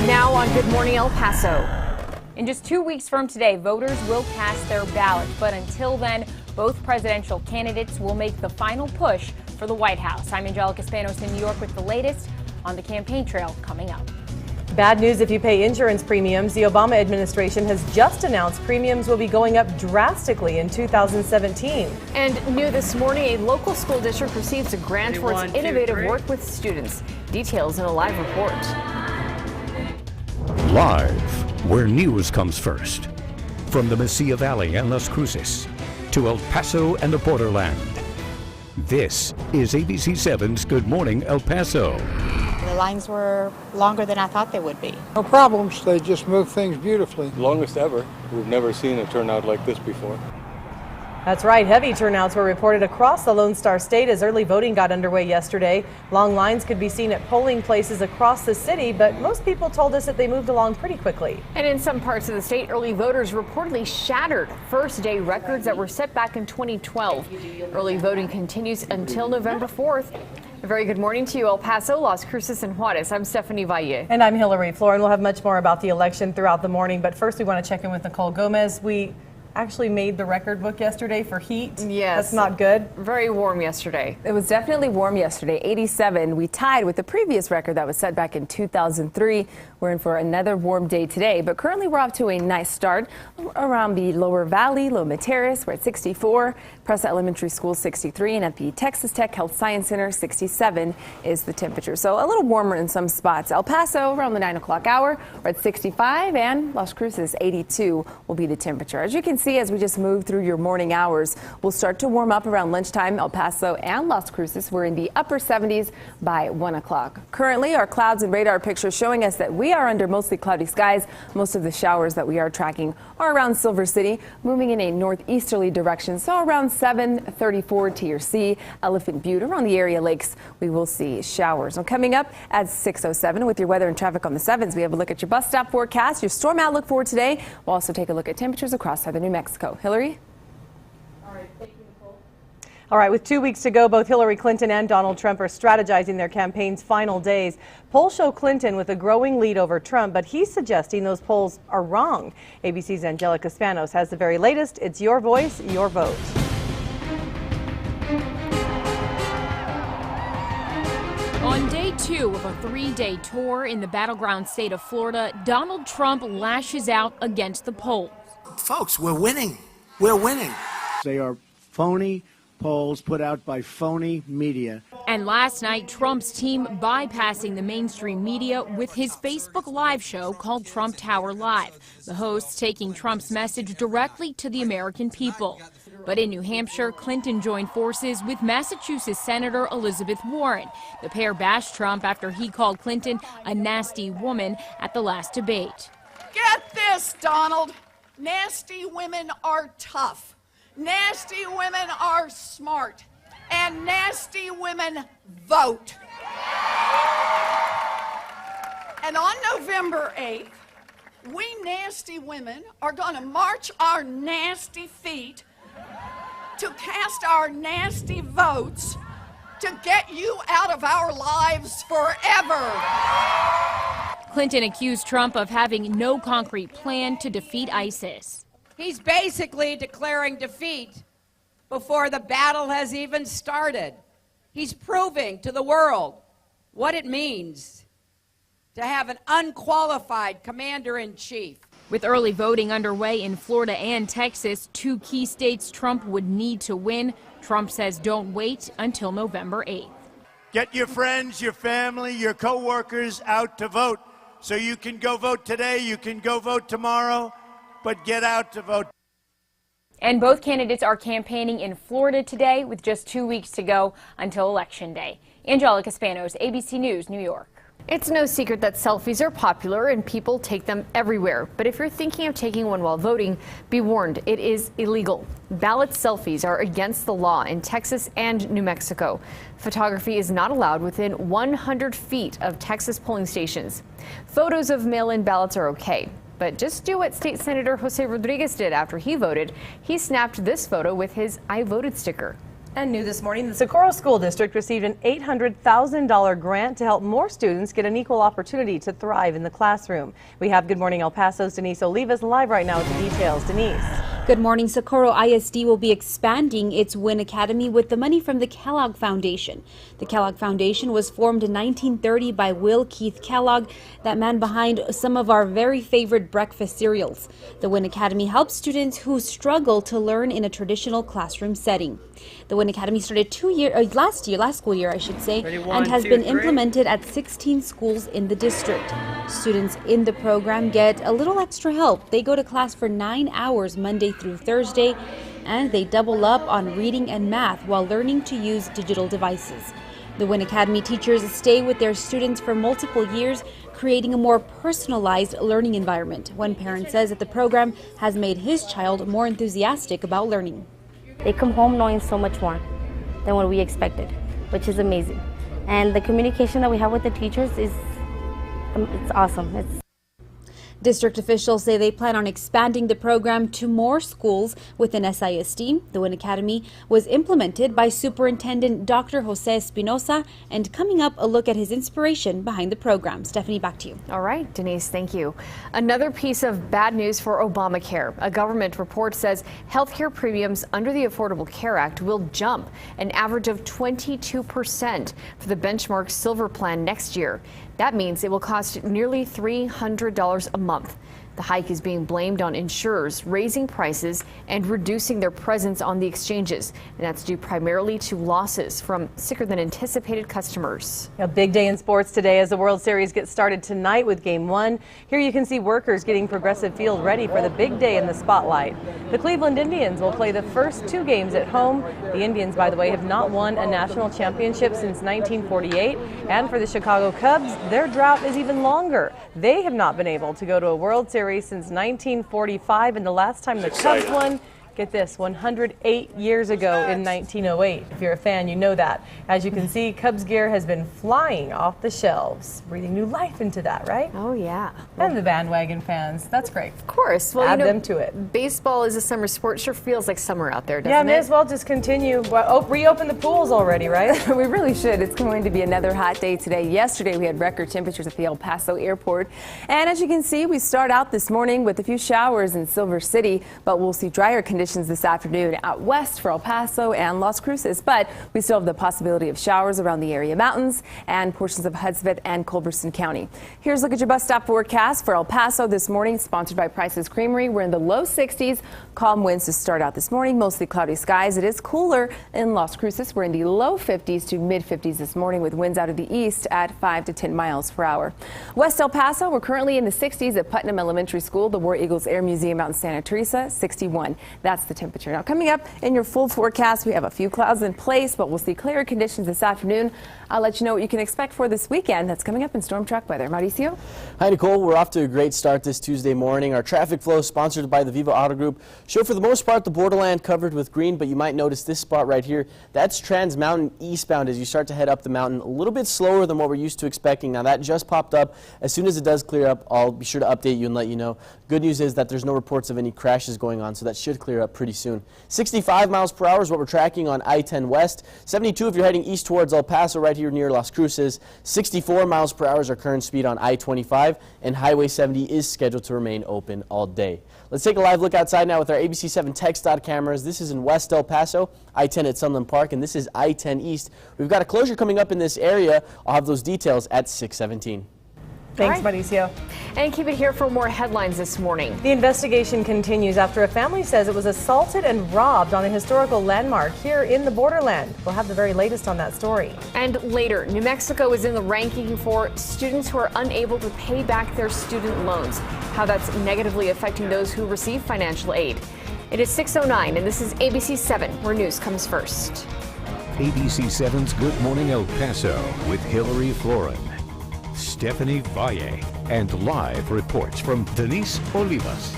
Now on Good Morning El Paso. In just 2 weeks from today, voters will cast their ballots. But until then, both presidential candidates will make the final push for the White House. I'm Angelica Spanos in New York with the latest on the campaign trail coming up. Bad news if you pay insurance premiums. The Obama administration has just announced premiums will be going up drastically in 2017. And new this morning, a local school district receives a grant for its innovative work with students. Details in a live report. Live, where news comes first. From the Mesilla Valley and Las Cruces to El Paso and the borderland. This is ABC 7's Good Morning El Paso. The lines were longer than I thought they would be. No problems. They just move things beautifully. Longest ever. We've never seen a turnout like this before. That's right. Heavy turnouts were reported across the Lone Star State as early voting got underway yesterday. Long lines could be seen at polling places across the city, but most people told us that they moved along pretty quickly. And in some parts of the state, early voters reportedly shattered first-day records that were set back in 2012. Early voting continues until November 4th. A very good morning to you, El Paso, Las Cruces, and Juarez. I'm Stephanie Valle. And I'm Hillary Florin. We'll have much more about the election throughout the morning, but first we want to check in with Nicole Gomez. We actually made the record book yesterday for heat. Yes. That's not good. Very warm yesterday. It was definitely warm yesterday, 87. We tied with the previous record that was set back in 2003. We're in for another warm day today, but currently we're off to a nice start around the Lower Valley, Loma Terrace. We're at 64, Presa Elementary School 63, and at the Texas Tech Health Science Center 67 is the temperature. So a little warmer in some spots. El Paso around the 9 o'clock hour, we're at 65, and Las Cruces 82 will be the temperature. As you can see, as we just move through your morning hours, we'll start to warm up around lunchtime. El Paso and Las Cruces, we're in the upper 70s by 1 o'clock. Currently, our clouds and radar pictures showing us that we are under mostly cloudy skies. Most of the showers that we are tracking are around Silver City, moving in a northeasterly direction. So around 734 to your sea, Elephant Butte, around the area lakes, we will see showers. And coming up at 6:07 with your weather and traffic on the 7s, we have a look at your bus stop forecast, your storm outlook for today. We'll also take a look at temperatures across southern New Mexico. Hillary? All right, thank you, Nicole. All right, with 2 weeks to go, both Hillary Clinton and Donald Trump are strategizing their campaign's final days. Polls show Clinton with a growing lead over Trump, but he's suggesting those polls are wrong. ABC's Angelica Spanos has the very latest. It's your voice, your vote. On day 2 of a 3-day tour in the battleground state of Florida, Donald Trump lashes out against the polls. Folks, we're winning. We're winning. They are phony polls put out by phony media. And last night, Trump's team bypassing the mainstream media with his Facebook Live show called Trump Tower Live. The hosts taking Trump's message directly to the American people. But in New Hampshire, Clinton joined forces with Massachusetts Senator Elizabeth Warren. The pair bashed Trump after he called Clinton a nasty woman at the last debate. Get this, Donald. Nasty women are tough. Nasty women are smart. And nasty women vote. And on November 8th, we nasty women are going to march our nasty feet to cast our nasty votes to get you out of our lives forever. Clinton accused Trump of having no concrete plan to defeat ISIS. He's basically declaring defeat before the battle has even started. He's proving to the world what it means to have an unqualified commander-in-chief. With early voting underway in Florida and Texas, 2 key states Trump would need to win. Trump says don't wait until November 8th. Get your friends, your family, your co-workers out to vote. So you can go vote today, you can go vote tomorrow, but get out to vote. And both candidates are campaigning in Florida today with just 2 weeks to go until Election Day. Angelica Spanos, ABC News, New York. It's no secret that selfies are popular and people take them everywhere. But if you're thinking of taking one while voting, be warned, it is illegal. Ballot selfies are against the law in Texas and New Mexico. Photography is not allowed within 100 feet of Texas polling stations. Photos of mail-in ballots are okay. But just do what State Senator Jose Rodriguez did after he voted. He snapped this photo with his I voted sticker. And new this morning, the Socorro School District received an $800,000 grant to help more students get an equal opportunity to thrive in the classroom. We have Good Morning El Paso's Denise Olivas live right now with the details. Denise. Good morning. Socorro ISD will be expanding its WIN Academy with the money from the Kellogg Foundation. The Kellogg Foundation was formed in 1930 by Will Keith Kellogg, that man behind some of our very favorite breakfast cereals. The WIN Academy helps students who struggle to learn in a traditional classroom setting. The WIN Academy started last school year, and has been implemented at 16 schools in the district. Students in the program get a little extra help. They go to class for 9 hours Monday through Thursday, and they double up on reading and math while learning to use digital devices. The WIN Academy teachers stay with their students for multiple years, creating a more personalized learning environment. One parent says that the program has made his child more enthusiastic about learning. They come home knowing so much more than what we expected, which is amazing. And the communication that we have with the teachers it's awesome. District officials say they plan on expanding the program to more schools within SISD. The WIN Academy was implemented by Superintendent Dr. Jose Espinosa, and coming up, a look at his inspiration behind the program. Stephanie, back to you. All right, Denise, thank you. Another piece of bad news for Obamacare. A government report says healthcare premiums under the Affordable Care Act will jump an average of 22% for the benchmark Silver plan next year. That means it will cost nearly $300 a month. The hike is being blamed on insurers raising prices and reducing their presence on the exchanges. And that's due primarily to losses from sicker than anticipated customers. A big day in sports today as the World Series gets started tonight with Game 1. Here you can see workers getting Progressive Field ready for the big day in the spotlight. The Cleveland Indians will play the first 2 games at home. The Indians, by the way, have not won a national championship since 1948. And for the Chicago Cubs, their drought is even longer. They have not been able to go to a World Series since 1945, and the last time the Cubs won, get this, 108 years ago in 1908. If you're a fan, you know that. As you can see, Cubs gear has been flying off the shelves, breathing new life into that, right? Oh, yeah. And the bandwagon fans. That's great. Of course. Well, add them to it. Baseball is a summer sport. Sure feels like summer out there, doesn't it? Yeah, may as well just continue. Well, reopen the pools already, right? We really should. It's going to be another hot day today. Yesterday, we had record temperatures at the El Paso airport. And as you can see, we start out this morning with a few showers in Silver City, but we'll see drier conditions this afternoon out west for El Paso and Las Cruces, but we still have the possibility of showers around the area mountains and portions of Hudspeth and Culberson County. Here's a look at your bus stop forecast for El Paso this morning, sponsored by Price's Creamery. We're in the low 60s. Calm winds to start out this morning, mostly cloudy skies. It is cooler in Las Cruces. We're in the low 50s to mid 50s this morning with winds out of the east at 5 to 10 miles per hour. West El Paso, we're currently in the 60s at Putnam Elementary School, the War Eagles Air Museum out in Santa Teresa, 61. That's the temperature. Now, coming up in your full forecast, we have a few clouds in place, but we'll see clearer conditions this afternoon. I'll let you know what you can expect for this weekend. That's coming up in Storm Track weather. Mauricio? Hi, Nicole. We're off to a great start this Tuesday morning. Our traffic flow, sponsored by the Viva Auto Group, show for the most part the borderland covered with green, but you might notice this spot right here. That's Trans Mountain eastbound as you start to head up the mountain. A little bit slower than what we're used to expecting. Now, that just popped up. As soon as it does clear up, I'll be sure to update you and let you know. Good news is that there's no reports of any crashes going on, so that should clear up pretty soon. 65 miles per hour is what we're tracking on I-10 West. 72 if you're heading east towards El Paso, right here near Las Cruces. 64 miles per hour is our current speed on I-25, and Highway 70 is scheduled to remain open all day. Let's take a live look outside now with our ABC7 TxDOT cameras. This is in West El Paso, I-10 at Sunland Park, and this is I-10 East. We've got a closure coming up in this area. I'll have those details at 6:17. Thanks, Mauricio. And keep it here for more headlines this morning. The investigation continues after a family says it was assaulted and robbed on a historical landmark here in the borderland. We'll have the very latest on that story. And later, New Mexico is in the ranking for students who are unable to pay back their student loans, how that's negatively affecting those who receive financial aid. It is 6:09, and this is ABC 7, where news comes first. ABC 7's Good Morning El Paso with Hillary Florin, Stephanie Valle, and live reports from Denise Olivas.